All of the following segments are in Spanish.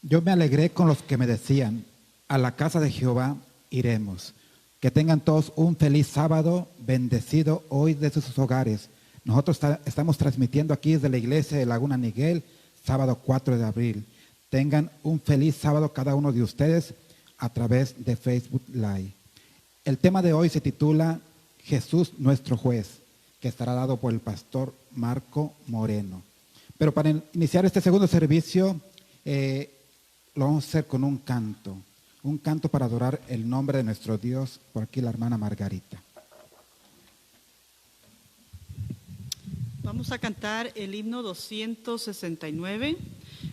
Yo me alegré con los que me decían, a la casa de Jehová iremos. Que tengan todos un feliz sábado, bendecido hoy desde sus hogares. Nosotros estamos transmitiendo aquí desde la iglesia de Laguna Niguel, sábado 4 de abril. Tengan un feliz sábado cada uno de ustedes a través de Facebook Live. El tema de hoy se titula Jesús nuestro juez, que estará dado por el pastor Marco Moreno. Pero para iniciar este segundo servicio, lo vamos a hacer con un canto para adorar el nombre de nuestro Dios. Por aquí la hermana Margarita. Vamos a cantar el himno 269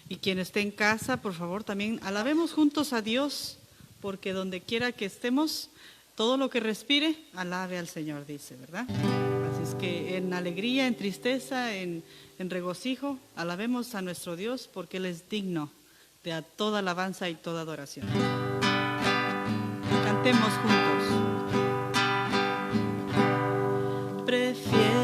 y quien esté en casa, por favor, también alabemos juntos a Dios, porque donde quiera que estemos, todo lo que respire, alabe al Señor, dice, ¿verdad? Así es que en alegría, en tristeza, en regocijo, alabemos a nuestro Dios, porque Él es digno de toda alabanza y toda adoración. Cantemos juntos. Prefiero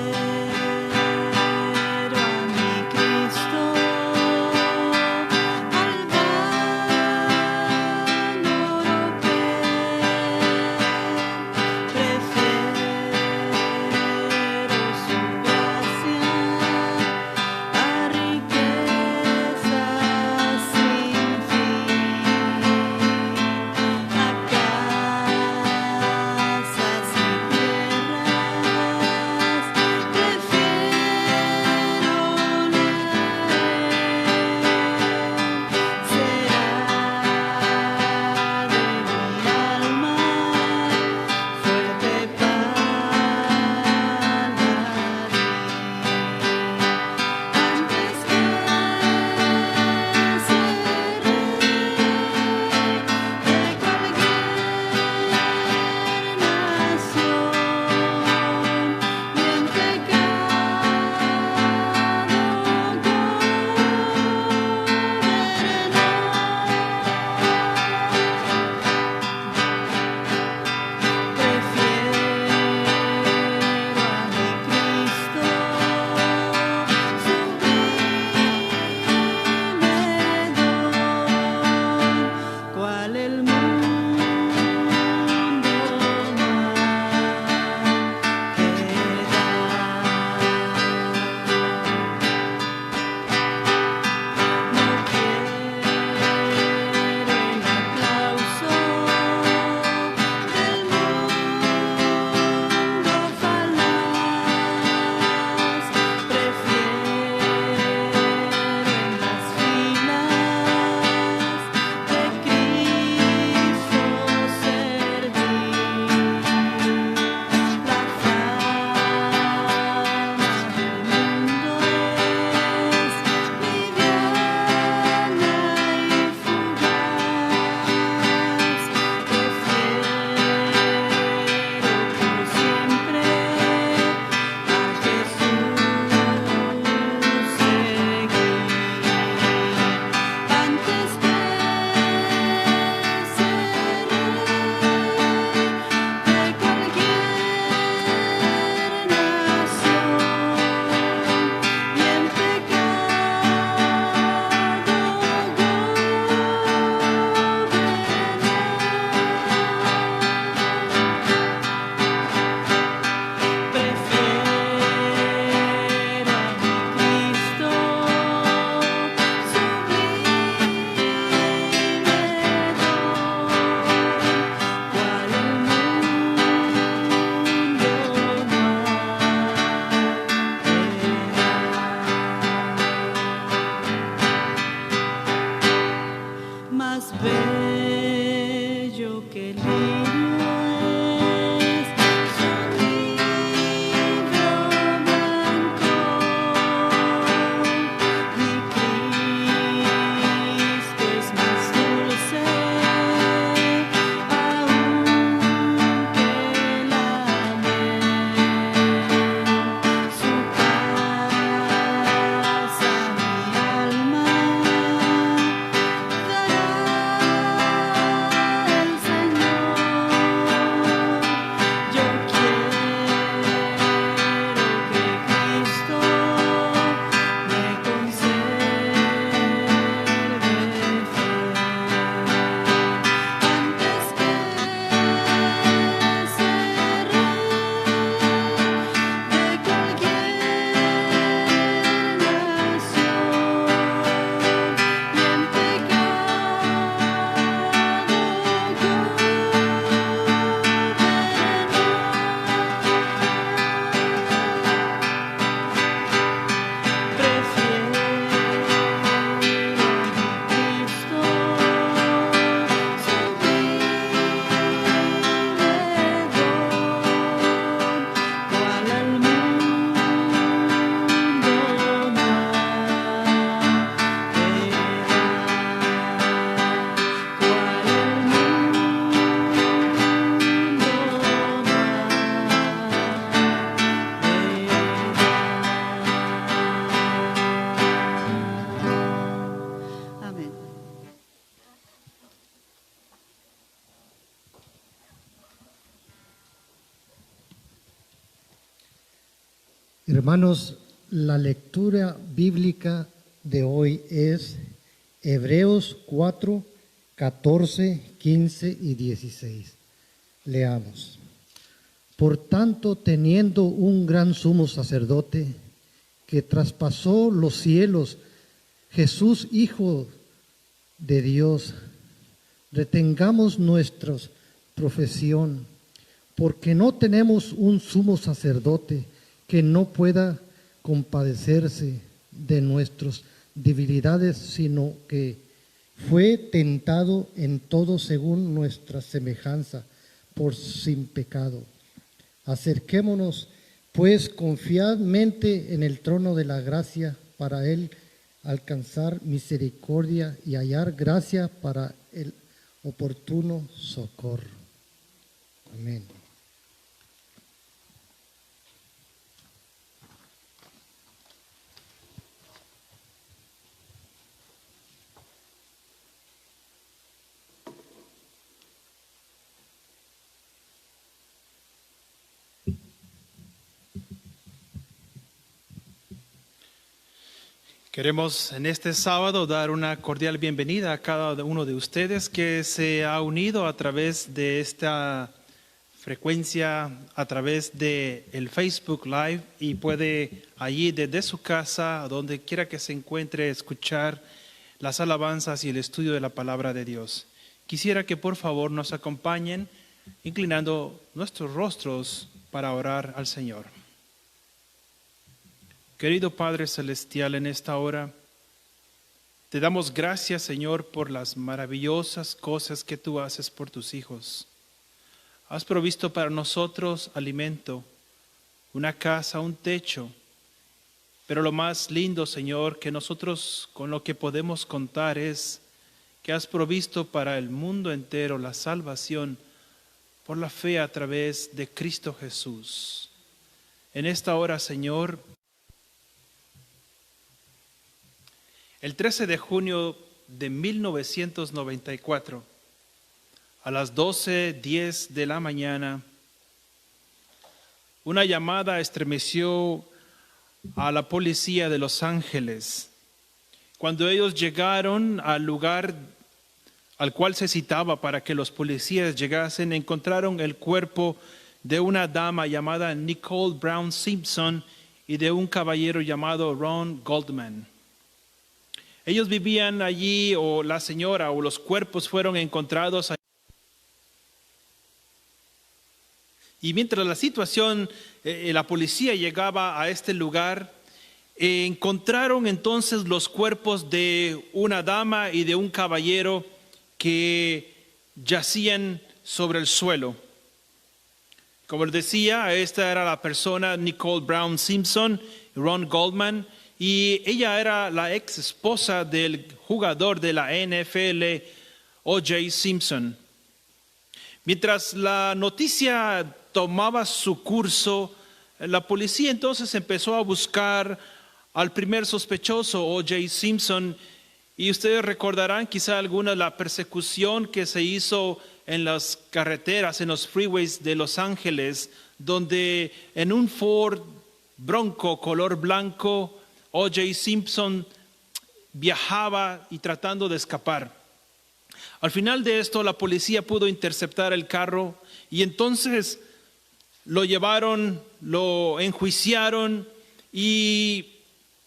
Hermanos, la lectura bíblica de hoy es Hebreos 4, 14, 15 y 16. Leamos. Por tanto, teniendo un gran sumo sacerdote que traspasó los cielos, Jesús, Hijo de Dios, retengamos nuestra profesión, porque no tenemos un sumo sacerdote que no pueda compadecerse de nuestras debilidades, sino que fue tentado en todo según nuestra semejanza, por sin pecado. Acerquémonos, pues, confiadamente en el trono de la gracia para él alcanzar misericordia y hallar gracia para el oportuno socorro. Amén. Queremos en este sábado dar una cordial bienvenida a cada uno de ustedes que se ha unido a través de esta frecuencia, a través de el Facebook Live, y puede allí desde su casa, donde quiera que se encuentre, escuchar las alabanzas y el estudio de la palabra de Dios. Quisiera que por favor nos acompañen inclinando nuestros rostros para orar al Señor. Querido Padre Celestial, en esta hora te damos gracias, Señor, por las maravillosas cosas que tú haces por tus hijos. Has provisto para nosotros alimento, una casa, un techo, pero lo más lindo, Señor, que nosotros con lo que podemos contar es que has provisto para el mundo entero la salvación por la fe a través de Cristo Jesús. En esta hora, Señor, el 13 de junio de 1994, a las 12:10 de la mañana, una llamada estremeció a la policía de Los Ángeles. Cuando ellos llegaron al lugar al cual se citaba para que los policías llegasen, encontraron el cuerpo de una dama llamada Nicole Brown Simpson y de un caballero llamado Ron Goldman. Ellos vivían allí, o la señora o los cuerpos fueron encontrados allí. Y mientras la situación, la policía llegaba a este lugar, encontraron entonces los cuerpos de una dama y de un caballero que yacían sobre el suelo. Como les decía, esta era la persona, Nicole Brown Simpson, Ron Goldman, y ella era la ex esposa del jugador de la NFL, O.J. Simpson. Mientras la noticia tomaba su curso, la policía entonces empezó a buscar al primer sospechoso, O.J. Simpson, y ustedes recordarán quizá alguna de la persecución que se hizo en las carreteras, en los freeways de Los Ángeles, donde en un Ford Bronco color blanco, O.J. Simpson viajaba y tratando de escapar. Al final de esto, la policía pudo interceptar el carro y entonces lo llevaron, lo enjuiciaron, y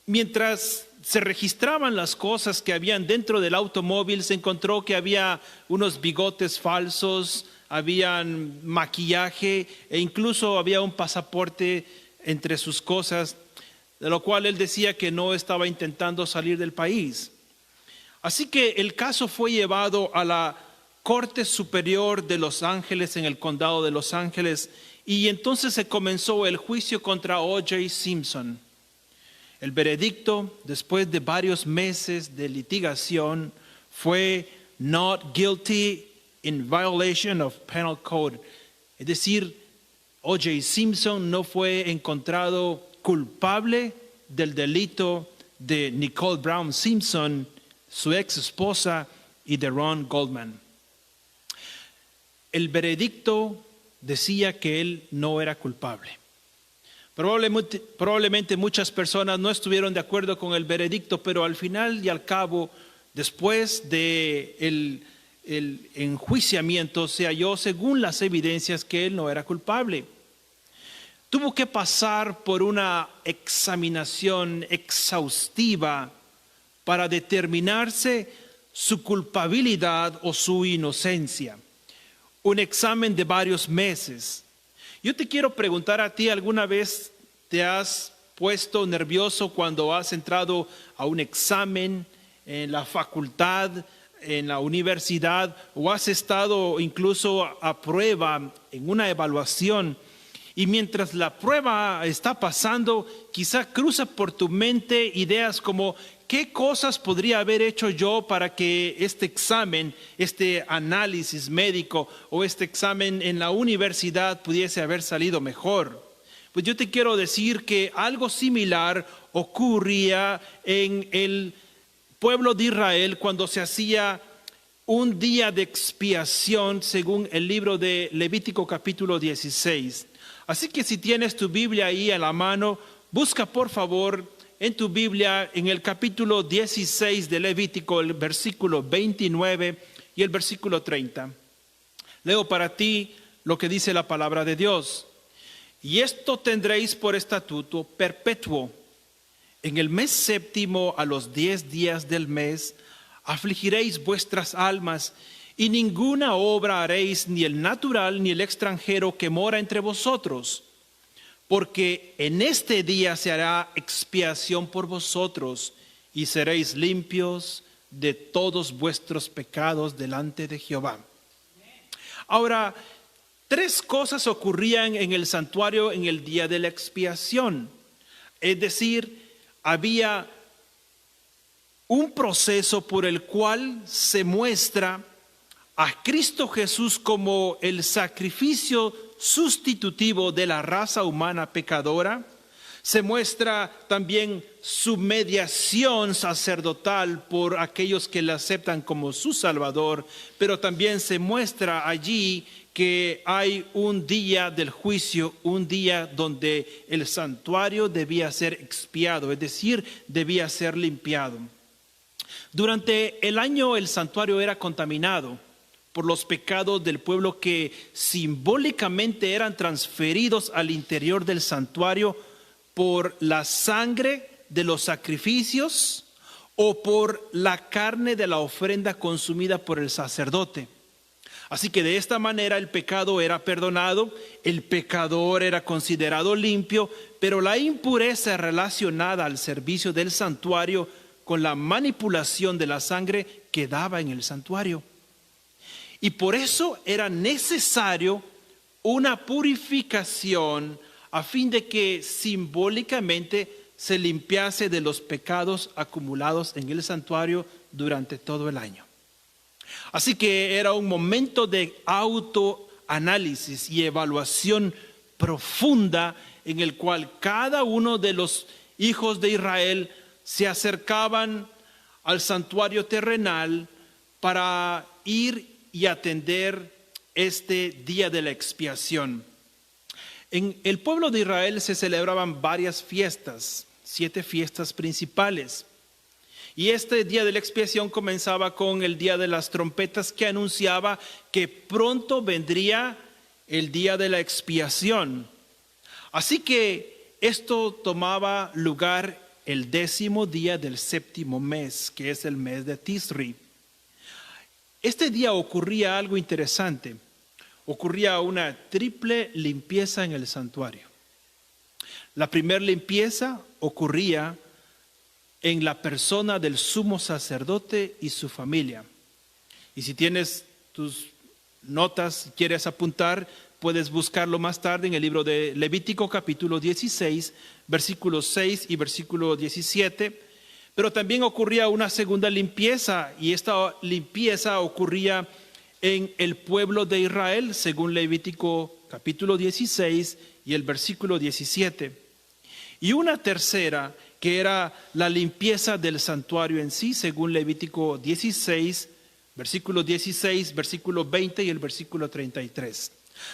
mientras se registraban las cosas que habían dentro del automóvil, se encontró que había unos bigotes falsos, habían maquillaje e incluso había un pasaporte entre sus cosas, de lo cual él decía que no estaba intentando salir del país. Así que el caso fue llevado a la Corte Superior de Los Ángeles, en el condado de Los Ángeles, y entonces se comenzó el juicio contra O.J. Simpson. El veredicto, después de varios meses de litigación, fue not guilty in violation of penal code. Es decir, O.J. Simpson no fue encontrado culpable del delito de Nicole Brown Simpson, su ex esposa, y de Ron Goldman. El veredicto decía que él no era culpable. Probablemente muchas personas no estuvieron de acuerdo con el veredicto, pero al final y al cabo, después de el enjuiciamiento, se halló según las evidencias que él no era culpable. Tuvo que pasar por una examinación exhaustiva para determinarse su culpabilidad o su inocencia. Un examen de varios meses. Yo te quiero preguntar a ti, ¿alguna vez te has puesto nervioso cuando has entrado a un examen en la facultad, en la universidad, o has estado incluso a prueba en una evaluación? Y mientras la prueba está pasando, quizá cruza por tu mente ideas como: ¿qué cosas podría haber hecho yo para que este examen, este análisis médico o este examen en la universidad pudiese haber salido mejor? Pues yo te quiero decir que algo similar ocurría en el pueblo de Israel cuando se hacía un día de expiación según el libro de Levítico capítulo 16. Así que si tienes tu Biblia ahí a la mano, busca por favor en tu Biblia en el capítulo 16 de Levítico, el versículo 29 y el versículo 30. Leo para ti lo que dice la palabra de Dios. Y esto tendréis por estatuto perpetuo. En el mes séptimo, a los 10 días del mes, afligiréis vuestras almas, y ninguna obra haréis, ni el natural ni el extranjero que mora entre vosotros, porque en este día se hará expiación por vosotros, y seréis limpios de todos vuestros pecados delante de Jehová. Ahora, 3 cosas ocurrían en el santuario en el día de la expiación. Es decir, había un proceso por el cual se muestra a Cristo Jesús como el sacrificio sustitutivo de la raza humana pecadora. Se muestra también su mediación sacerdotal por aquellos que le aceptan como su Salvador, pero también se muestra allí que hay un día del juicio, un día donde el santuario debía ser expiado, es decir, debía ser limpiado. Durante el año el santuario era contaminado por los pecados del pueblo que simbólicamente eran transferidos al interior del santuario por la sangre de los sacrificios o por la carne de la ofrenda consumida por el sacerdote. Así que de esta manera el pecado era perdonado, el pecador era considerado limpio, pero la impureza relacionada al servicio del santuario con la manipulación de la sangre quedaba en el santuario. Y por eso era necesario una purificación a fin de que simbólicamente se limpiase de los pecados acumulados en el santuario durante todo el año. Así que era un momento de autoanálisis y evaluación profunda en el cual cada uno de los hijos de Israel se acercaban al santuario terrenal para ir y atender este día de la expiación. En el pueblo de Israel se celebraban varias fiestas, 7 fiestas principales. Y este día de la expiación comenzaba con el día de las trompetas, que anunciaba que pronto vendría el día de la expiación. Así que esto tomaba lugar el 10º día del 7º mes, que es el mes de Tisri. Este día ocurría algo interesante. Ocurría una triple limpieza en el santuario. La primera limpieza ocurría en la persona del sumo sacerdote y su familia. Y si tienes tus notas, quieres apuntar, puedes buscarlo más tarde en el libro de Levítico capítulo 16, versículos 6 y versículo 17. Pero también ocurría una segunda limpieza, y esta limpieza ocurría en el pueblo de Israel, según Levítico capítulo 16 y el versículo 17. Y una tercera, que era la limpieza del santuario en sí, según Levítico 16, versículo 16, versículo 20 y el versículo 33.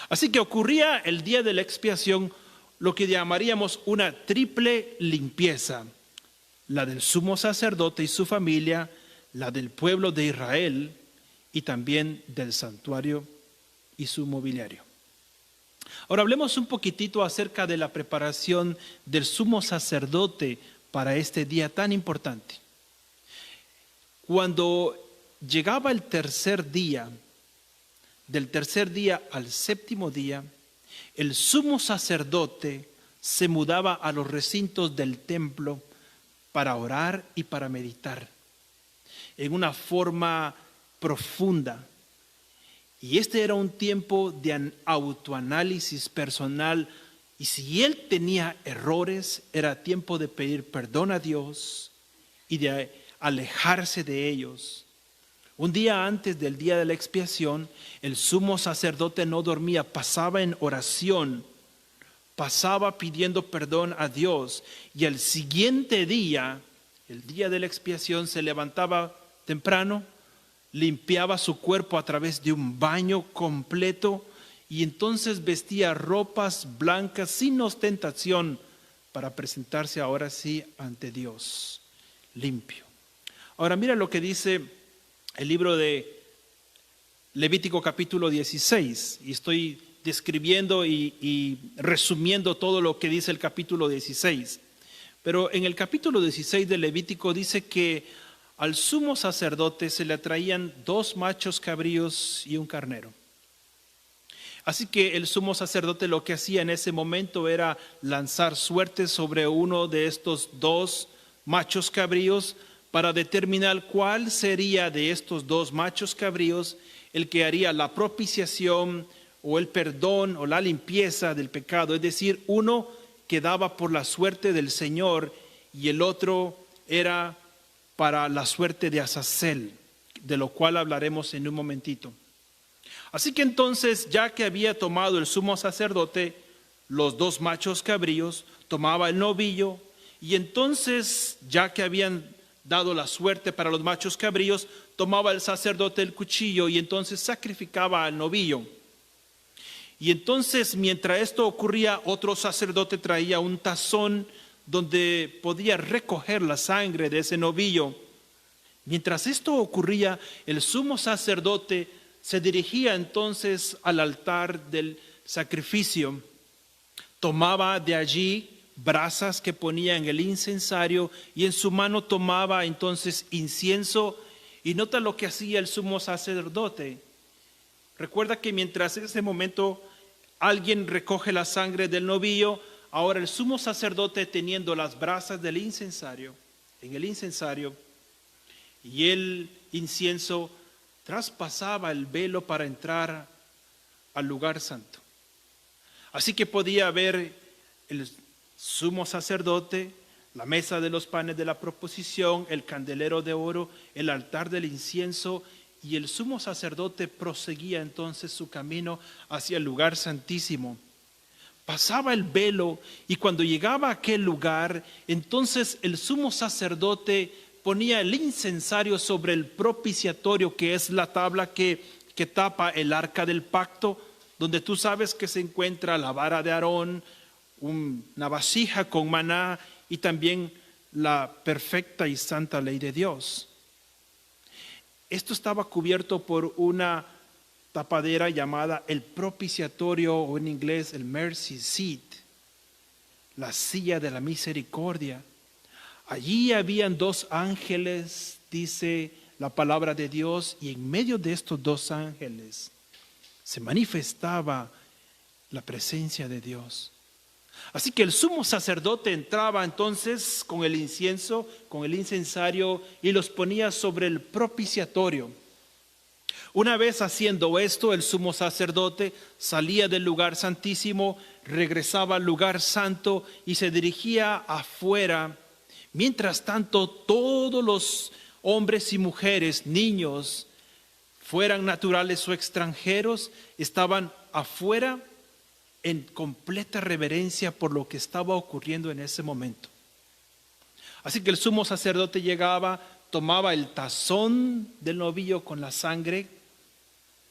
Así que ocurría el día de la expiación lo que llamaríamos una triple limpieza: la del sumo sacerdote y su familia, la del pueblo de Israel y también del santuario y su mobiliario. Ahora hablemos un poquitito acerca de la preparación del sumo sacerdote para este día tan importante. Cuando llegaba el tercer día, del tercer día al séptimo día, el sumo sacerdote se mudaba a los recintos del templo para orar y para meditar en una forma profunda. Y este era un tiempo de autoanálisis personal, y si él tenía errores, era tiempo de pedir perdón a Dios y de alejarse de ellos. Un día antes del día de la expiación, el sumo sacerdote no dormía, pasaba en oración, pasaba pidiendo perdón a Dios, y el siguiente día, el día de la expiación, se levantaba temprano, limpiaba su cuerpo a través de un baño completo y entonces vestía ropas blancas sin ostentación para presentarse ahora sí ante Dios, limpio. Ahora mira lo que dice el libro de Levítico capítulo 16, y estoy describiendo y resumiendo todo lo que dice el capítulo 16. Pero en el capítulo 16 de Levítico dice que al sumo sacerdote se le traían 2 machos cabríos y un carnero. Así que el sumo sacerdote lo que hacía en ese momento era lanzar suertes sobre uno de estos 2 machos cabríos para determinar cuál sería de estos 2 machos cabríos el que haría la propiciación o el perdón o la limpieza del pecado. Es decir, uno quedaba por la suerte del Señor y el otro era para la suerte de Azazel, de lo cual hablaremos en un momentito. Así que entonces, ya que había tomado el sumo sacerdote los 2 machos cabríos, tomaba el novillo, y entonces, ya que habían dado la suerte para los machos cabríos, tomaba el sacerdote el cuchillo y entonces sacrificaba al novillo. Y entonces, mientras esto ocurría, otro sacerdote traía un tazón donde podía recoger la sangre de ese novillo. Mientras esto ocurría, el sumo sacerdote se dirigía entonces al altar del sacrificio. Tomaba de allí brasas que ponía en el incensario y en su mano tomaba entonces incienso. Y nota lo que hacía el sumo sacerdote. Recuerda que mientras en ese momento alguien recoge la sangre del novillo, ahora el sumo sacerdote, teniendo las brasas del incensario, en el incensario, y el incienso, traspasaba el velo para entrar al lugar santo. Así que podía ver el sumo sacerdote, la mesa de los panes de la proposición, el candelero de oro, el altar del incienso, y el sumo sacerdote proseguía entonces su camino hacia el lugar santísimo. Pasaba el velo y cuando llegaba a aquel lugar, entonces el sumo sacerdote ponía el incensario sobre el propiciatorio, que es la tabla que tapa el arca del pacto, donde tú sabes que se encuentra la vara de Aarón, una vasija con maná y también la perfecta y santa ley de Dios. Esto estaba cubierto por una tapadera llamada el propiciatorio, o en inglés el mercy seat, la silla de la misericordia. Allí habían 2 ángeles, dice la palabra de Dios, y en medio de estos 2 ángeles se manifestaba la presencia de Dios. Así que el sumo sacerdote entraba entonces con el incienso, con el incensario, y los ponía sobre el propiciatorio. Una vez haciendo esto, el sumo sacerdote salía del lugar santísimo, regresaba al lugar santo y se dirigía afuera. Mientras tanto, todos los hombres y mujeres, niños, fueran naturales o extranjeros, estaban afuera en completa reverencia por lo que estaba ocurriendo en ese momento. Así que el sumo sacerdote llegaba, tomaba el tazón del novillo con la sangre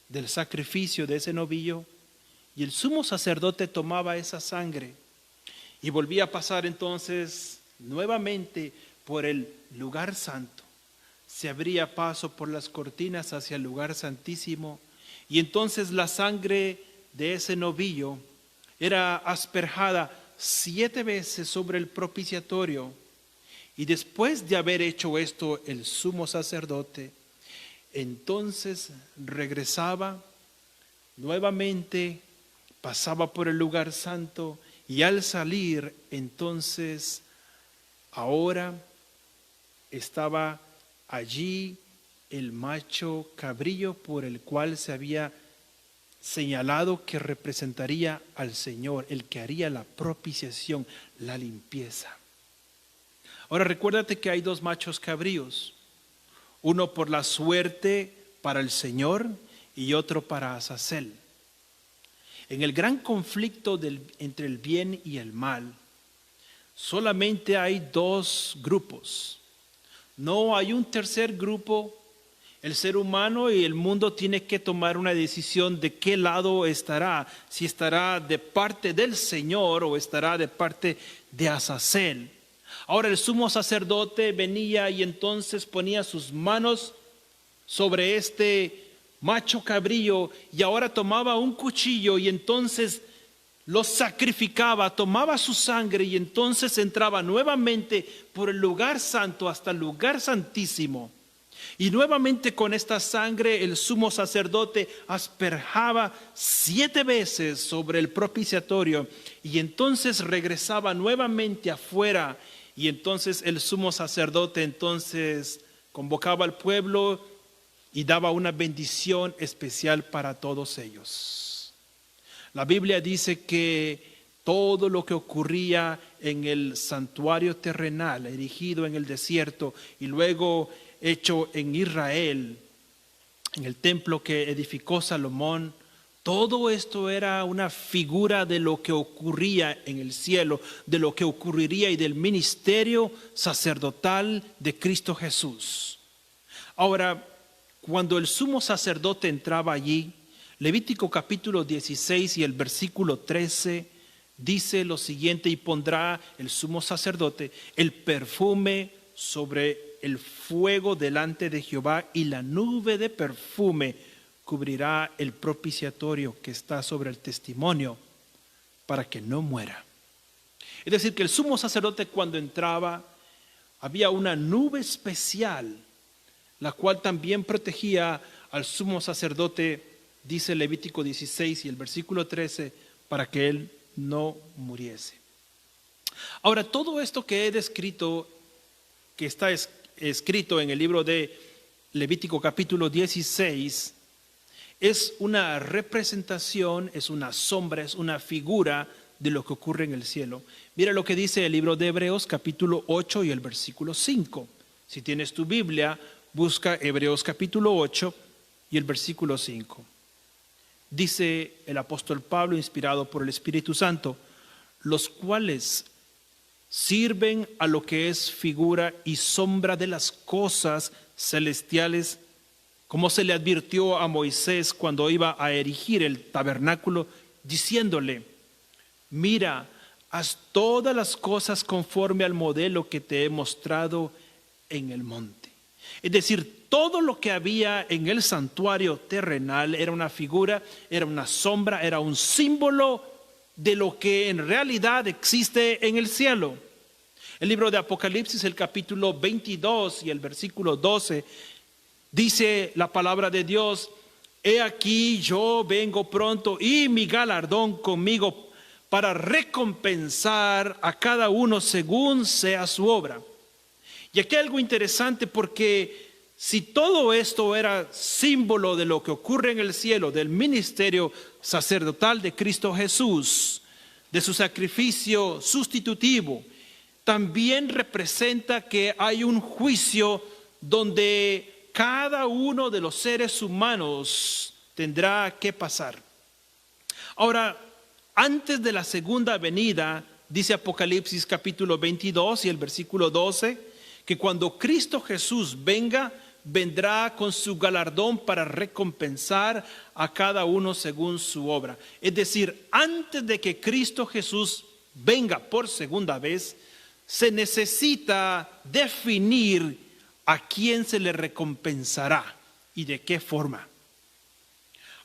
del sacrificio de ese novillo, y el sumo sacerdote tomaba esa sangre y volvía a pasar entonces nuevamente por el lugar santo. Se abría paso por las cortinas hacia el lugar santísimo, y entonces la sangre de ese novillo era asperjada 7 veces sobre el propiciatorio. Y después de haber hecho esto el sumo sacerdote, entonces regresaba nuevamente, pasaba por el lugar santo, y al salir entonces ahora estaba allí el macho cabrillo por el cual se había señalado que representaría al Señor, el que haría la propiciación, la limpieza. Ahora recuérdate que hay 2 machos cabríos, uno por la suerte para el Señor y otro para Azazel. En el gran conflicto entre el bien y el mal, solamente hay 2 grupos. No hay un tercer grupo. El ser humano y el mundo tiene que tomar una decisión de qué lado estará, si estará de parte del Señor o estará de parte de Azazel. Ahora el sumo sacerdote venía y entonces ponía sus manos sobre este macho cabrillo y ahora tomaba un cuchillo y entonces lo sacrificaba, tomaba su sangre y entonces entraba nuevamente por el lugar santo hasta el lugar santísimo. Y nuevamente con esta sangre el sumo sacerdote asperjaba 7 veces sobre el propiciatorio y entonces regresaba nuevamente afuera. Y entonces el sumo sacerdote entonces convocaba al pueblo y daba una bendición especial para todos ellos. La Biblia dice que todo lo que ocurría en el santuario terrenal, erigido en el desierto y luego hecho en Israel, en el templo que edificó Salomón, todo esto era una figura de lo que ocurría en el cielo, de lo que ocurriría y del ministerio sacerdotal de Cristo Jesús. Ahora, cuando el sumo sacerdote entraba allí, Levítico capítulo 16 y el versículo 13 dice lo siguiente: y pondrá el sumo sacerdote el perfume sobre el fuego delante de Jehová, y la nube de perfume cubrirá el propiciatorio que está sobre el testimonio, para que no muera. Es decir, que el sumo sacerdote cuando entraba, había una nube especial, la cual también protegía al sumo sacerdote, dice Levítico 16 y el versículo 13, para que él no muriese. Ahora, todo esto que he descrito, que está escrito en el libro de Levítico capítulo 16, es una representación, es una sombra, es una figura de lo que ocurre en el cielo. Mira lo que dice el libro de Hebreos capítulo 8 y el versículo 5. Si tienes tu Biblia, busca Hebreos capítulo 8 y el versículo 5. Dice el apóstol Pablo, inspirado por el Espíritu Santo, los cuales sirven a lo que es figura y sombra de las cosas celestiales, como se le advirtió a Moisés cuando iba a erigir el tabernáculo, diciéndole: mira, haz todas las cosas conforme al modelo que te he mostrado en el monte. Es decir, todo lo que había en el santuario terrenal era una figura, era una sombra, era un símbolo de lo que en realidad existe en el cielo. El libro de Apocalipsis, el capítulo 22 y el versículo 12, dice la palabra de Dios: he aquí yo vengo pronto y mi galardón conmigo para recompensar a cada uno según sea su obra. Y aquí hay algo interesante, porque si todo esto era símbolo de lo que ocurre en el cielo, del ministerio sacerdotal de Cristo Jesús, de su sacrificio sustitutivo, también representa que hay un juicio donde cada uno de los seres humanos tendrá que pasar. Ahora, antes de la segunda venida, dice Apocalipsis capítulo 22 y el versículo 12, que cuando Cristo Jesús venga, vendrá con su galardón para recompensar a cada uno según su obra. Es decir, antes de que Cristo Jesús venga por segunda vez, se necesita definir a quién se le recompensará y de qué forma.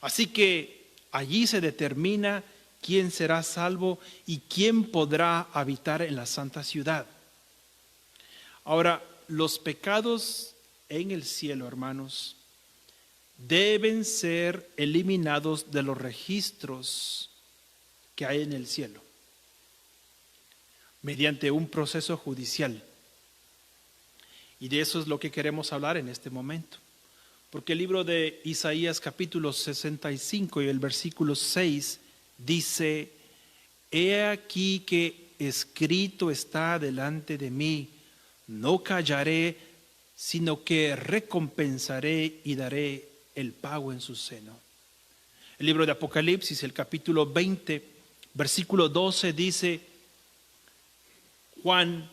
Así que allí se determina quién será salvo y quién podrá habitar en la santa ciudad. Ahora, los pecados en el cielo, hermanos, deben ser eliminados de los registros que hay en el cielo mediante un proceso judicial. Y de eso es lo que queremos hablar en este momento. Porque el libro de Isaías capítulo 65 y el versículo 6 dice: He aquí que escrito está delante de mí, no callaré, sino que recompensaré y daré el pago en su seno. El libro de Apocalipsis, el capítulo 20, versículo 12 dice: Juan,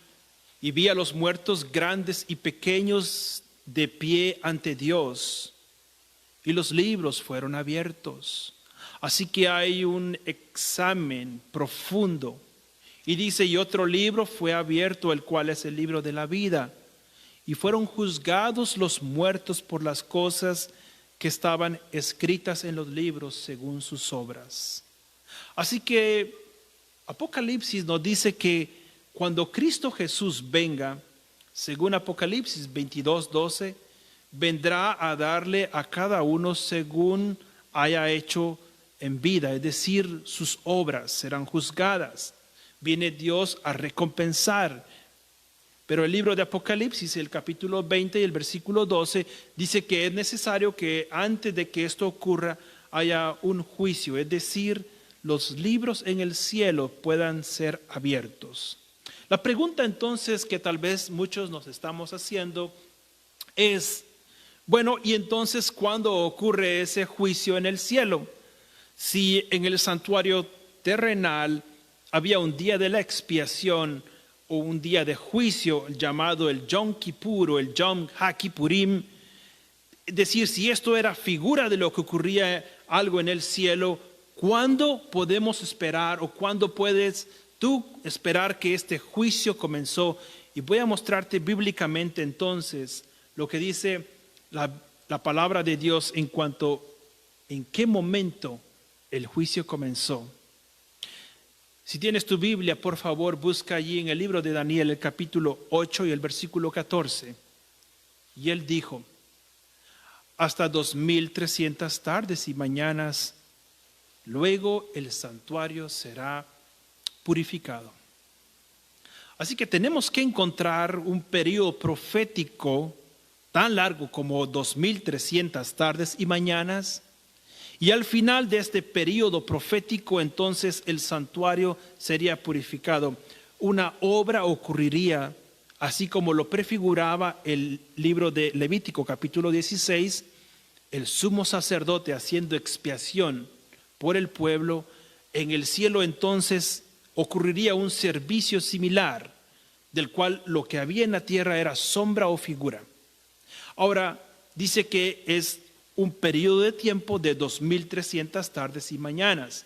y vi a los muertos grandes y pequeños de pie ante Dios, y los libros fueron abiertos. Así que hay un examen profundo. Y dice: y otro libro fue abierto, el cual es el libro de la vida. Y fueron juzgados los muertos por las cosas que estaban escritas en los libros según sus obras. Así que Apocalipsis nos dice que cuando Cristo Jesús venga, según Apocalipsis 22:12, vendrá a darle a cada uno según haya hecho en vida, es decir, sus obras serán juzgadas. Viene Dios a recompensar. Pero el libro de Apocalipsis, el capítulo 20 y el versículo 12, dice que es necesario que antes de que esto ocurra haya un juicio, es decir, los libros en el cielo puedan ser abiertos. La pregunta entonces que tal vez muchos nos estamos haciendo es, bueno, ¿y entonces cuándo ocurre ese juicio en el cielo? Si en el santuario terrenal había un día de la expiación o un día de juicio llamado el Yom Kippur o el Yom HaKippurim, es decir, si esto era figura de lo que ocurría algo en el cielo, ¿cuándo podemos esperar o cuándo puedes tú esperar que este juicio comenzó? Y voy a mostrarte bíblicamente entonces lo que dice la palabra de Dios en cuanto en qué momento el juicio comenzó. Si tienes tu Biblia, por favor, busca allí en el libro de Daniel, el capítulo 8 y el versículo 14. Y él dijo: hasta 2300 tardes y mañanas, luego el santuario será purificado. Así que tenemos que encontrar un periodo profético tan largo como 2300 tardes y mañanas. Y al final de este periodo profético, entonces el santuario sería purificado. Una obra ocurriría, así como lo prefiguraba el libro de Levítico, capítulo 16, el sumo sacerdote haciendo expiación por el pueblo. En el cielo entonces ocurriría un servicio similar, del cual lo que había en la tierra era sombra o figura. Ahora, dice que es un periodo de tiempo de 2300 tardes y mañanas,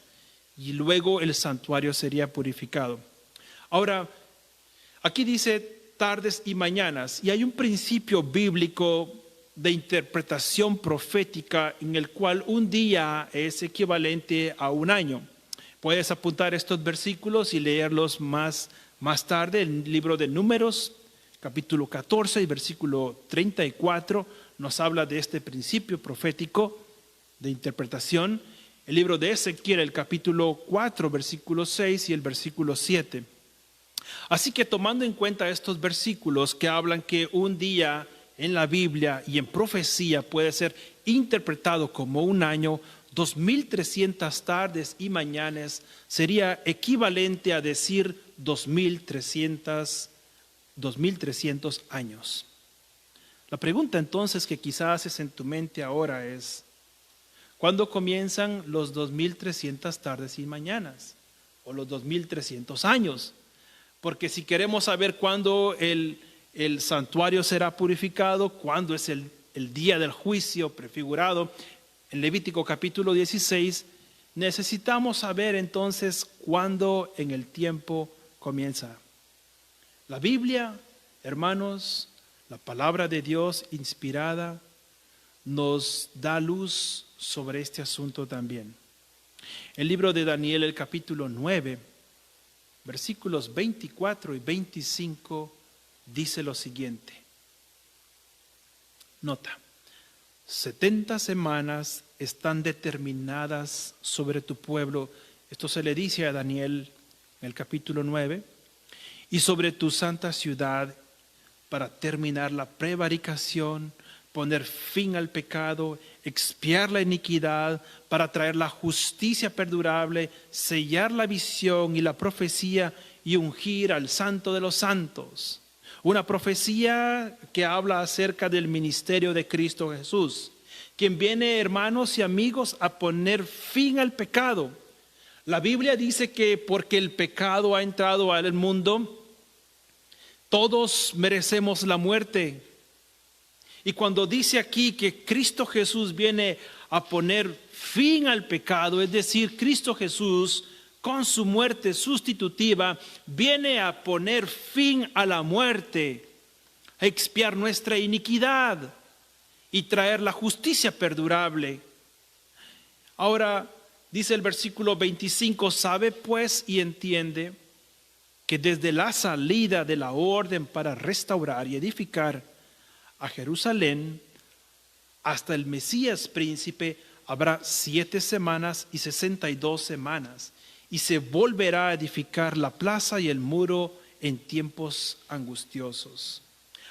y luego el santuario sería purificado. Ahora, aquí dice tardes y mañanas, y hay un principio bíblico de interpretación profética en el cual un día es equivalente a un año. Puedes apuntar estos versículos y leerlos más tarde. El libro de Números, capítulo 14 y versículo 34, nos habla de este principio profético de interpretación. El libro de Ezequiel, el capítulo 4, versículo 6 y el versículo 7. Así que tomando en cuenta estos versículos que hablan que un día en la Biblia y en profecía puede ser interpretado como un año, 2300 tardes y mañanas sería equivalente a decir 2300 años. La pregunta entonces que quizás haces en tu mente ahora es: ¿cuándo comienzan los 2300 tardes y mañanas? O los 2300 años. Porque si queremos saber cuándo el santuario será purificado, cuándo es el día del juicio prefigurado, en Levítico capítulo 16 necesitamos saber entonces cuándo en el tiempo comienza. La Biblia, hermanos, la palabra de Dios inspirada, nos da luz sobre este asunto también. El libro de Daniel, el capítulo 9, versículos 24 y 25, dice lo siguiente. Nota, 70 semanas están determinadas sobre tu pueblo. Esto se le dice a Daniel en el capítulo 9. Y sobre tu santa ciudad, para terminar la prevaricación, poner fin al pecado, expiar la iniquidad, para traer la justicia perdurable, sellar la visión y la profecía y ungir al santo de los santos. Una profecía que habla acerca del ministerio de Cristo Jesús, quien viene, hermanos y amigos, a poner fin al pecado. La Biblia dice que porque el pecado ha entrado al mundo, todos merecemos la muerte. Y cuando dice aquí que Cristo Jesús viene a poner fin al pecado, es decir, Cristo Jesús con su muerte sustitutiva viene a poner fin a la muerte, a expiar nuestra iniquidad y traer la justicia perdurable. Ahora dice el versículo 25, sabe pues y entiende que desde la salida de la orden para restaurar y edificar a Jerusalén hasta el Mesías príncipe habrá 7 semanas y 62 semanas, y se volverá a edificar la plaza y el muro en tiempos angustiosos.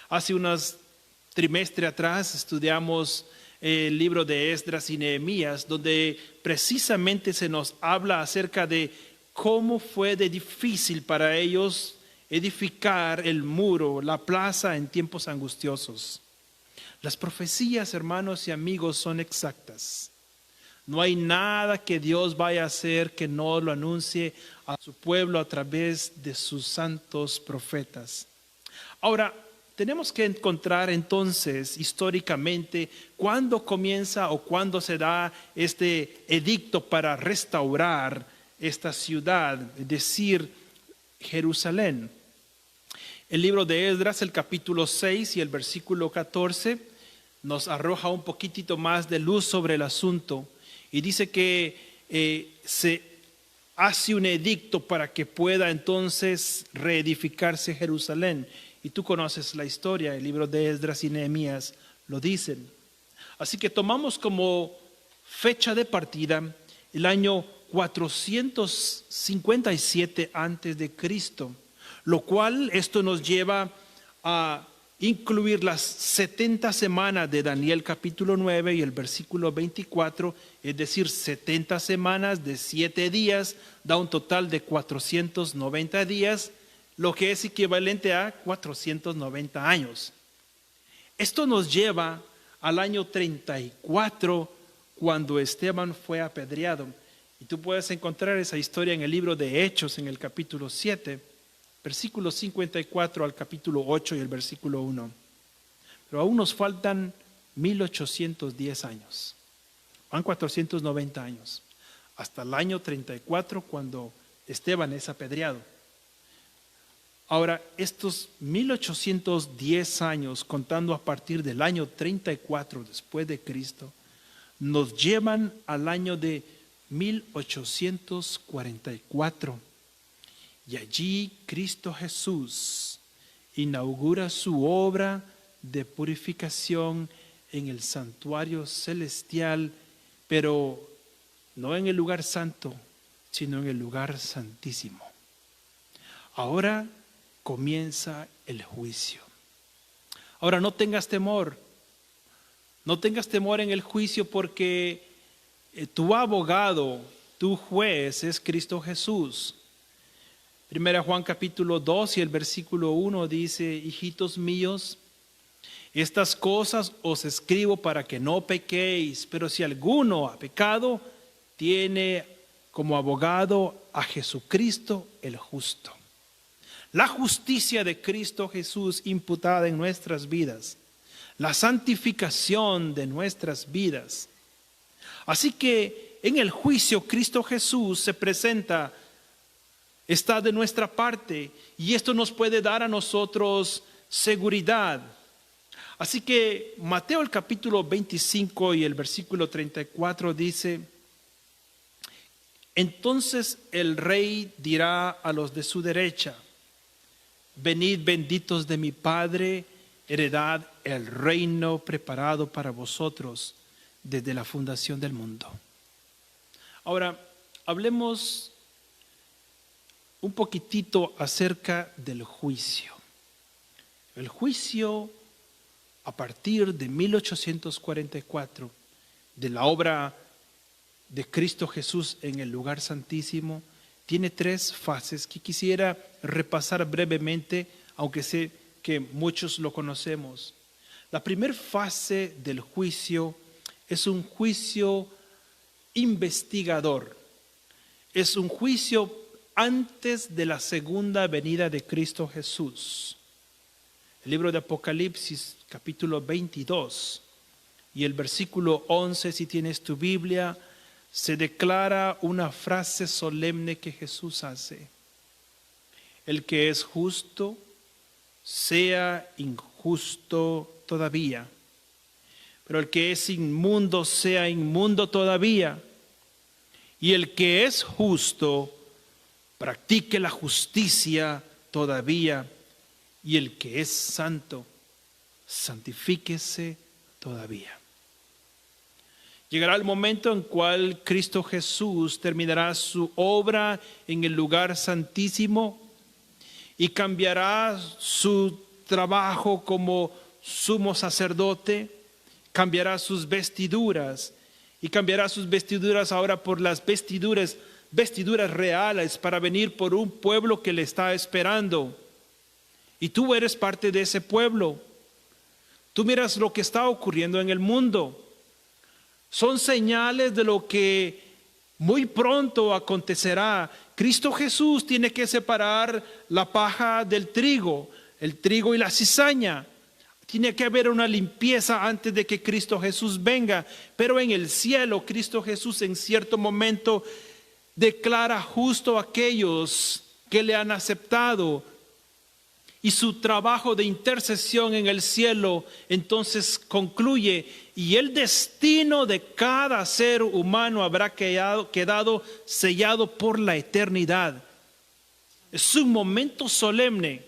Hace unos trimestres atrás estudiamos el libro de Esdras y Nehemías, donde precisamente se nos habla acerca de cómo fue de difícil para ellos edificar el muro, la plaza en tiempos angustiosos. Las profecías, hermanos y amigos, son exactas. No hay nada que Dios vaya a hacer que no lo anuncie a su pueblo a través de sus santos profetas. Ahora, tenemos que encontrar entonces históricamente cuándo comienza o cuándo se da este edicto para restaurar esta ciudad, es decir, Jerusalén. El libro de Esdras, el capítulo 6 y el versículo 14, nos arroja un poquitito más de luz sobre el asunto y dice que se hace un edicto para que pueda entonces reedificarse Jerusalén. Y tú conoces la historia, el libro de Esdras y Nehemías lo dicen. Así que tomamos como fecha de partida el año 457 antes de Cristo, lo cual esto nos lleva a incluir las 70 semanas de Daniel capítulo 9 y el versículo 24, es decir, 70 semanas de 7 días, da un total de 490 días, lo que es equivalente a 490 años. Esto nos lleva al año 34, cuando Esteban fue apedreado. Y tú puedes encontrar esa historia en el libro de Hechos, en el capítulo 7, versículos 54 al capítulo 8 y el versículo 1. Pero aún nos faltan 1810 años. Van 490 años. Hasta el año 34, cuando Esteban es apedreado. Ahora, estos 1810 años, contando a partir del año 34 después de Cristo, nos llevan al año de 1844. Y allí Cristo Jesús inaugura su obra de purificación en el santuario celestial, pero no en el lugar santo, sino en el lugar santísimo. Ahora comienza el juicio. Ahora no tengas temor. No tengas temor en el juicio, porque tu abogado, tu juez es Cristo Jesús. 1 Juan capítulo 2 y el versículo 1 dice: hijitos míos, estas cosas os escribo para que no pequéis, pero si alguno ha pecado, tiene como abogado a Jesucristo el justo. La justicia de Cristo Jesús imputada en nuestras vidas, la santificación de nuestras vidas. Así que en el juicio Cristo Jesús se presenta, está de nuestra parte, y esto nos puede dar a nosotros seguridad. Así que Mateo el capítulo 25 y el versículo 34 dice: entonces el rey dirá a los de su derecha: venid benditos de mi Padre, heredad el reino preparado para vosotros desde la fundación del mundo. Ahora, hablemos un poquitito acerca del juicio. El juicio, a partir de 1844, de la obra de Cristo Jesús en el lugar santísimo, tiene 3 fases que quisiera repasar brevemente, aunque sé que muchos lo conocemos. La primera fase del juicio es un juicio investigador. Es un juicio antes de la segunda venida de Cristo Jesús. El libro de Apocalipsis, capítulo 22, y el versículo 11, si tienes tu Biblia, se declara una frase solemne que Jesús hace: el que es justo, sea injusto todavía, pero el que es inmundo, sea inmundo todavía, y el que es justo, practique la justicia todavía, y el que es santo, santifíquese todavía. Llegará el momento en cual Cristo Jesús terminará su obra en el lugar santísimo y cambiará su trabajo como sumo sacerdote, cambiará sus vestiduras y cambiará sus vestiduras ahora por las vestiduras reales para venir por un pueblo que le está esperando. Y tú eres parte de ese pueblo. Tú miras lo que está ocurriendo en el mundo. Son señales de lo que muy pronto acontecerá. Cristo Jesús tiene que separar la paja del trigo, el trigo y la cizaña. Tiene que haber una limpieza antes de que Cristo Jesús venga. Pero en el cielo, Cristo Jesús en cierto momento declara justo a aquellos que le han aceptado. Y su trabajo de intercesión en el cielo entonces concluye, y el destino de cada ser humano habrá quedado sellado por la eternidad. Es un momento solemne.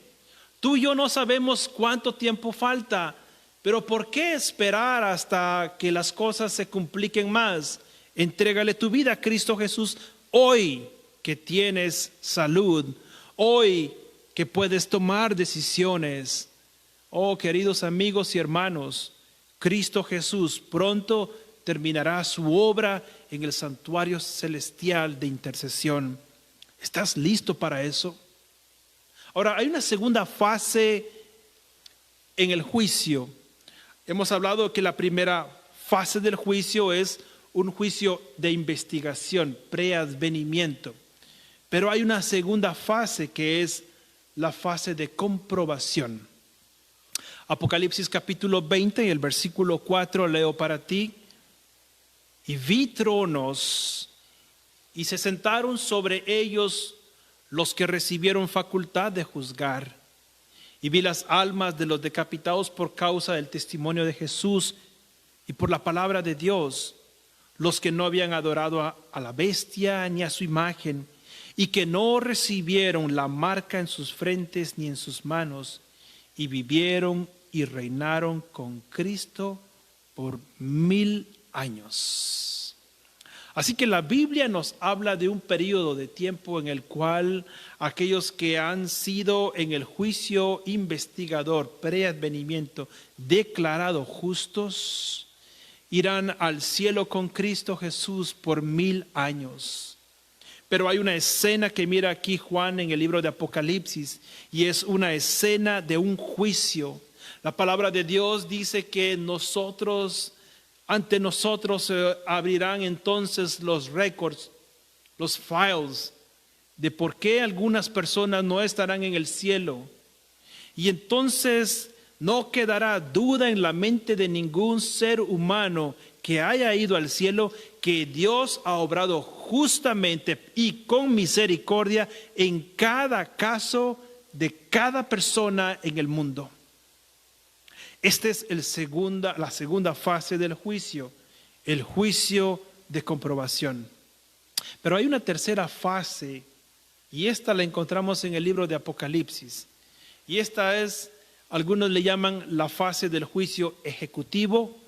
Tú y yo no sabemos cuánto tiempo falta, pero ¿por qué esperar hasta que las cosas se compliquen más? Entrégale tu vida a Cristo Jesús hoy que tienes salud, hoy que puedes tomar decisiones. Oh, queridos amigos y hermanos, Cristo Jesús pronto terminará su obra en el santuario celestial de intercesión. ¿Estás listo para eso? Ahora, hay una segunda fase en el juicio. Hemos hablado que la primera fase del juicio es un juicio de investigación, preadvenimiento. Pero hay una segunda fase que es la fase de comprobación. Apocalipsis capítulo 20 y el versículo 4 leo para ti. Y vi tronos y se sentaron sobre ellos los que recibieron facultad de juzgar. Y vi las almas de los decapitados por causa del testimonio de Jesús y por la palabra de Dios, los que no habían adorado a la bestia ni a su imagen, y que no recibieron la marca en sus frentes ni en sus manos, y vivieron y reinaron con Cristo por 1000 años. Así que la Biblia nos habla de un periodo de tiempo en el cual aquellos que han sido en el juicio investigador, preadvenimiento, declarados justos, irán al cielo con Cristo Jesús por 1000 años. Pero hay una escena que mira aquí Juan en el libro de Apocalipsis, y es una escena de un juicio. La palabra de Dios dice que ante nosotros se abrirán entonces los récords, los files de por qué algunas personas no estarán en el cielo. Y entonces no quedará duda en la mente de ningún ser humano que haya ido al cielo, que Dios ha obrado justamente y con misericordia en cada caso de cada persona en el mundo. Esta es la segunda fase del juicio, el juicio de comprobación. Pero hay una tercera fase, y esta la encontramos en el libro de Apocalipsis. Y esta es, algunos le llaman la fase del juicio ejecutivo,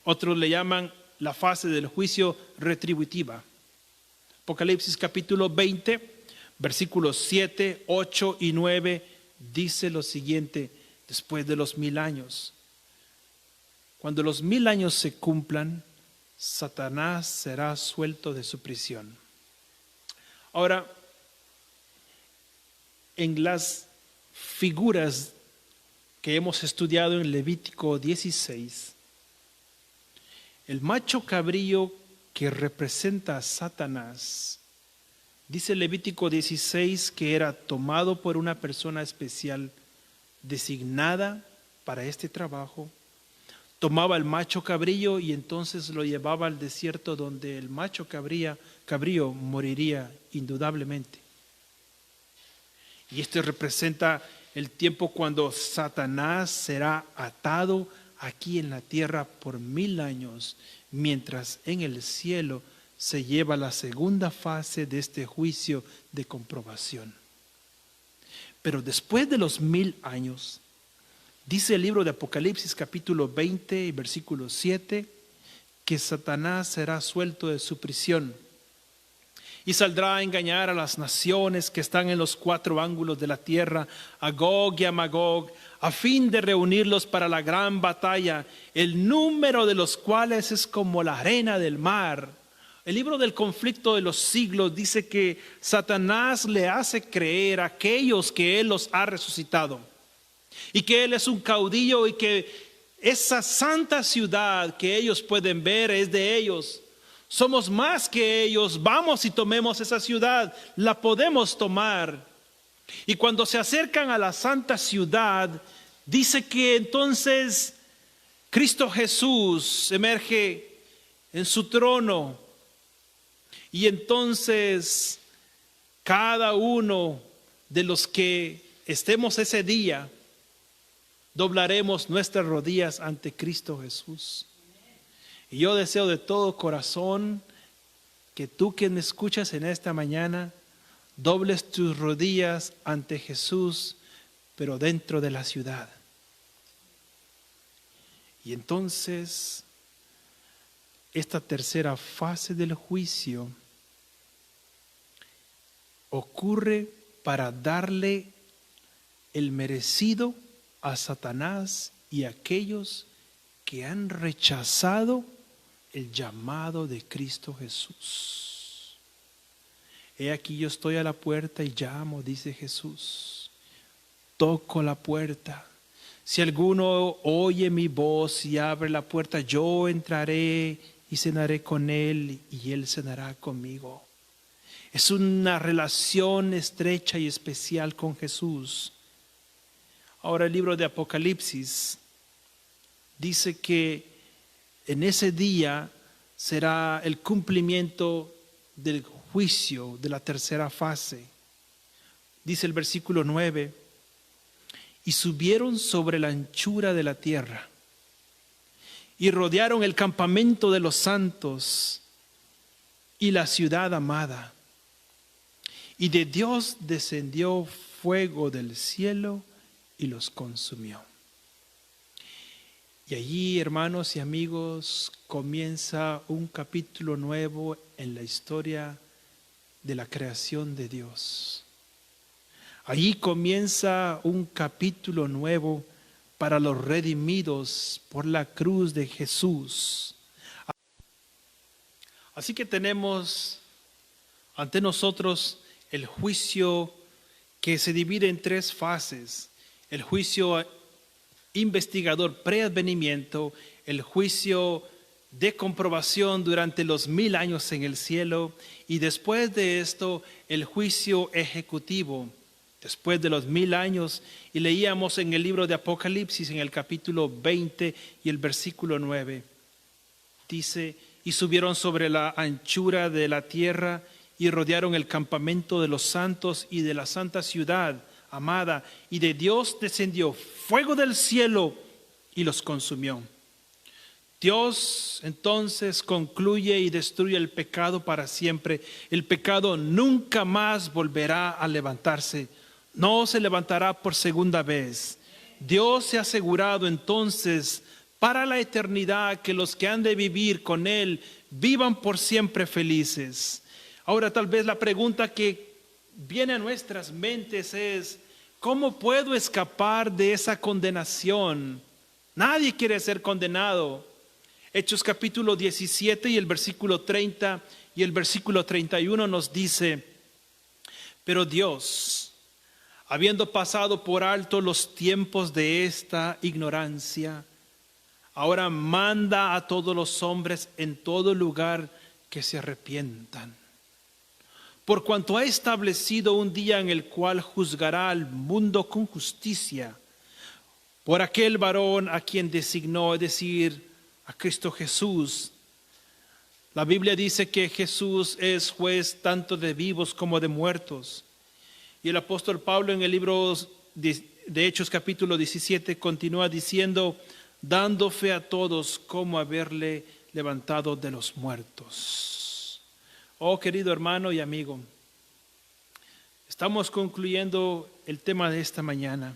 otros le llaman la fase del juicio retributiva. Apocalipsis capítulo 20, versículos 7, 8 y 9, dice lo siguiente: después de los 1000 años, cuando los 1000 años se cumplan, Satanás será suelto de su prisión. Ahora, en las figuras que hemos estudiado en Levítico 16, el macho cabrío que representa a Satanás, dice Levítico 16 que era tomado por una persona especial designada para este trabajo. Tomaba el macho cabrío y entonces lo llevaba al desierto, donde el macho cabrío moriría indudablemente. Y esto representa el tiempo cuando Satanás será atado aquí en la tierra por 1000 años, mientras en el cielo se lleva la segunda fase de este juicio de comprobación. Pero después de los 1000 años, dice el libro de Apocalipsis capítulo 20 y versículo 7, que Satanás será suelto de su prisión y saldrá a engañar a las naciones que están en los 4 ángulos de la tierra, a Gog y a Magog, a fin de reunirlos para la gran batalla, el número de los cuales es como la arena del mar. El libro del conflicto de los siglos dice que Satanás le hace creer a aquellos que él los ha resucitado y que él es un caudillo y que esa santa ciudad que ellos pueden ver es de ellos. Somos más que ellos, vamos y tomemos esa ciudad, la podemos tomar. Y cuando se acercan a la santa ciudad, dice que entonces Cristo Jesús emerge en su trono y entonces cada uno de los que estemos ese día doblaremos nuestras rodillas ante Cristo Jesús. Y yo deseo de todo corazón que tú que me escuchas en esta mañana dobles tus rodillas ante Jesús, pero dentro de la ciudad. Y entonces esta tercera fase del juicio ocurre para darle el merecido a Satanás y a aquellos que han rechazado el llamado de Cristo Jesús. He aquí yo estoy a la puerta y llamo, dice Jesús. Toco la puerta. Si alguno oye mi voz y abre la puerta, yo entraré y cenaré con él y él cenará conmigo. Es una relación estrecha y especial con Jesús. Ahora el libro de Apocalipsis dice que en ese día será el cumplimiento del juicio de la tercera fase. Dice el versículo 9, y subieron sobre la anchura de la tierra y rodearon el campamento de los santos y la ciudad amada. Y de Dios descendió fuego del cielo y los consumió. Y allí, hermanos y amigos, comienza un capítulo nuevo en la historia de la creación de Dios. Allí comienza un capítulo nuevo para los redimidos por la cruz de Jesús. Así que tenemos ante nosotros el juicio que se divide en 3 fases. El juicio investigador preadvenimiento, el juicio de comprobación durante los 1000 años en el cielo y después de esto el juicio ejecutivo después de los 1000 años. Y leíamos en el libro de Apocalipsis en el capítulo 20 y el versículo 9 Dice, y subieron sobre la anchura de la tierra y rodearon el campamento de los santos y de la santa ciudad amada, y de Dios descendió fuego del cielo y los consumió. Dios entonces concluye y destruye el pecado para siempre. El pecado nunca más volverá a levantarse. No se levantará por segunda vez. Dios se ha asegurado entonces para la eternidad que los que han de vivir con Él vivan por siempre felices. Ahora tal vez la pregunta que viene a nuestras mentes es: ¿cómo puedo escapar de esa condenación? Nadie quiere ser condenado. Hechos capítulo 17 y el versículo 30 y el versículo 31 nos dice: pero Dios, habiendo pasado por alto los tiempos de esta ignorancia, ahora manda a todos los hombres en todo lugar que se arrepientan. Por cuanto ha establecido un día en el cual juzgará al mundo con justicia, por aquel varón a quien designó, es decir, a Cristo Jesús. La Biblia dice que Jesús es juez tanto de vivos como de muertos. Y el apóstol Pablo en el libro de Hechos capítulo 17 continúa diciendo: dando fe a todos como haberle levantado de los muertos. Oh querido hermano y amigo, estamos concluyendo el tema de esta mañana.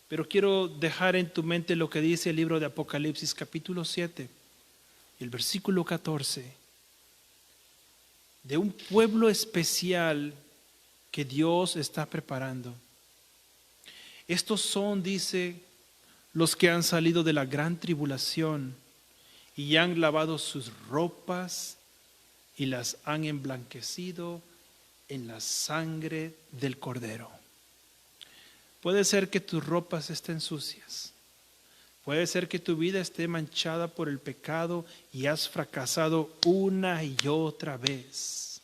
Pero quiero dejar en tu mente lo que dice el libro de Apocalipsis capítulo 7, el versículo 14, de un pueblo especial que Dios está preparando. Estos son, dice, los que han salido de la gran tribulación y han lavado sus ropas y las han emblanquecido en la sangre del Cordero. Puede ser que tus ropas estén sucias. Puede ser que tu vida esté manchada por el pecado y has fracasado una y otra vez.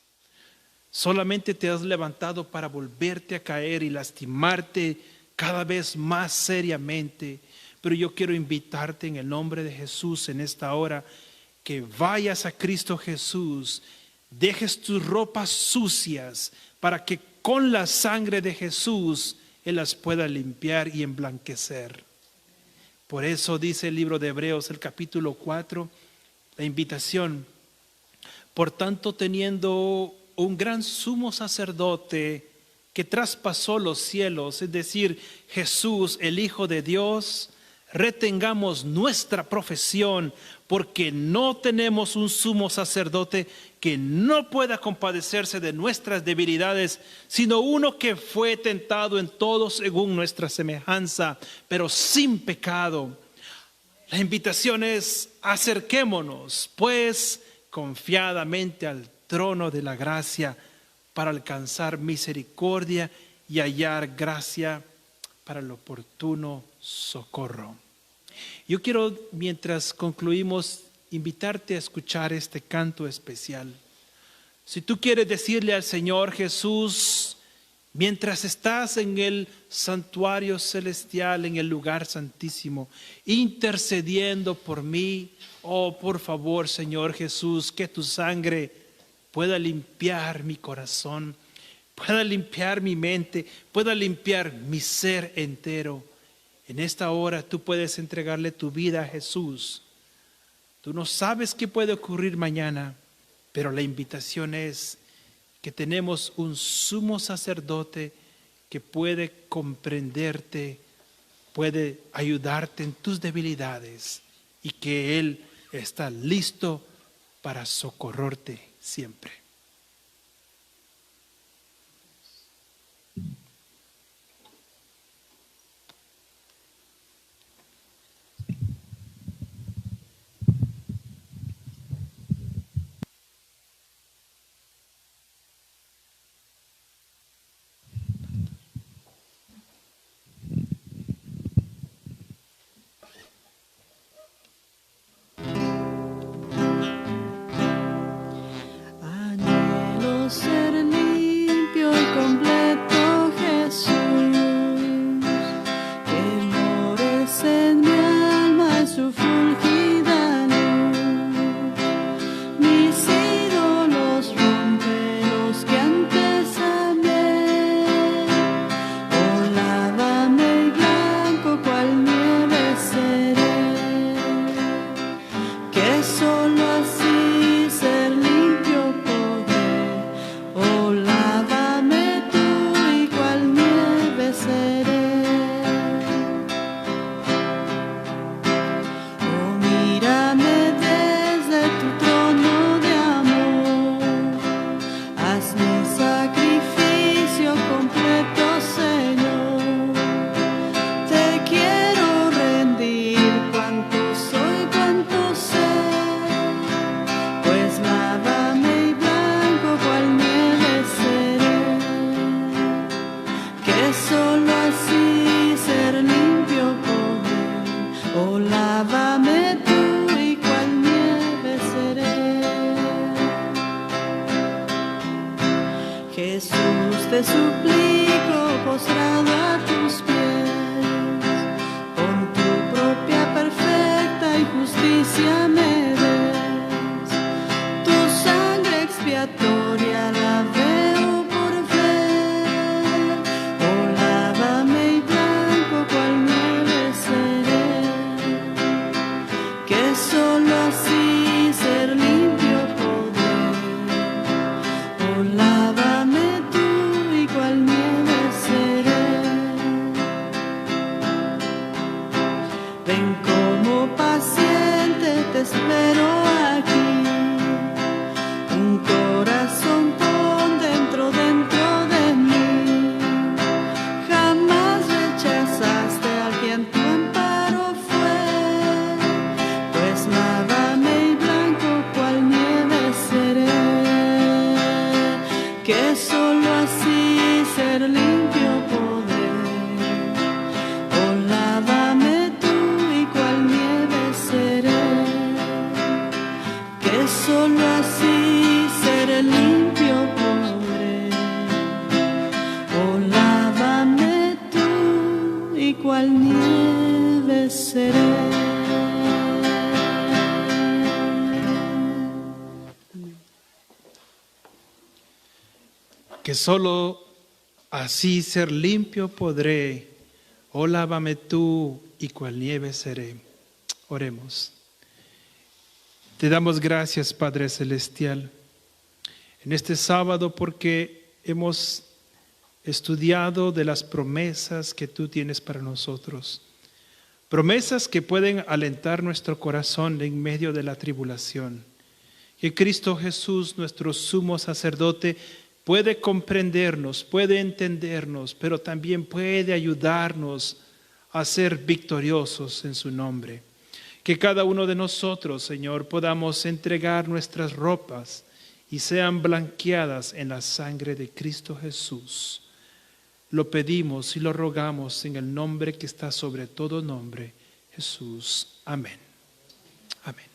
Solamente te has levantado para volverte a caer y lastimarte cada vez más seriamente. Pero yo quiero invitarte en el nombre de Jesús en esta hora que vayas a Cristo Jesús, dejes tus ropas sucias para que con la sangre de Jesús Él las pueda limpiar y emblanquecer. Por eso dice el libro de Hebreos, el capítulo 4, la invitación: por tanto, teniendo un gran sumo sacerdote que traspasó los cielos, es decir, Jesús, el Hijo de Dios, retengamos nuestra profesión, porque no tenemos un sumo sacerdote que no pueda compadecerse de nuestras debilidades, sino uno que fue tentado en todo según nuestra semejanza, pero sin pecado. La invitación es: acerquémonos pues confiadamente al trono de la gracia para alcanzar misericordia y hallar gracia para el oportuno socorro. Yo quiero, mientras concluimos, invitarte a escuchar este canto especial. Si tú quieres decirle al Señor Jesús, mientras estás en el santuario celestial, en el lugar santísimo, intercediendo por mí, oh, por favor, Señor Jesús, que tu sangre pueda limpiar mi corazón, pueda limpiar mi mente, pueda limpiar mi ser entero. En esta hora tú puedes entregarle tu vida a Jesús. Tú no sabes qué puede ocurrir mañana, pero la invitación es que tenemos un sumo sacerdote que puede comprenderte, puede ayudarte en tus debilidades y que Él está listo para socorrerte siempre. Anhelo ser limpio y completo, Jesús, que mores en mi alma en su fulgida luz. solo así ser limpio podré. Oh, lávame tú y cual nieve seré. Oh, mírame desde tu trono de amor. Haz mi sacrificio completo, Señor. Te quiero rendir cuanto soy, cuanto sé. Pues lávame y blanco cual nieve seré. Que solo así ser limpio podré. Oh, lávame tú y cual nieve seré. Jesús, te suplico postrado a tus pies, con tu propia perfecta y justicia me des. Tu sangre expiatoria la veo por ver. Oh, lávame y blanco cual nieve seré. Que solo así ser limpio podré. Oh, lávame tú y cual nieve seré. Ven como paciente, te espero aquí. Un corazón pon dentro de mí. Jamás rechazaste a quien tu amparo fue. Pues lávame y blanco cual nieve seré. Que solo así ser limpio podré. Oh, lávame tú y cual nieve seré. Que solo así ser limpio podré. Oh, lávame tú y cual nieve seré. Que solo así ser limpio podré. Oh, lávame tú y cual nieve seré. Oremos. Te damos gracias, Padre Celestial, en este sábado porque hemos estudiado de las promesas que tú tienes para nosotros. Promesas que pueden alentar nuestro corazón en medio de la tribulación. Que Cristo Jesús, nuestro sumo sacerdote, puede comprendernos, puede entendernos, pero también puede ayudarnos a ser victoriosos en su nombre. Que cada uno de nosotros, Señor, podamos entregar nuestras ropas y sean blanqueadas en la sangre de Cristo Jesús. Lo pedimos y lo rogamos en el nombre que está sobre todo nombre, Jesús. Amén. Amén.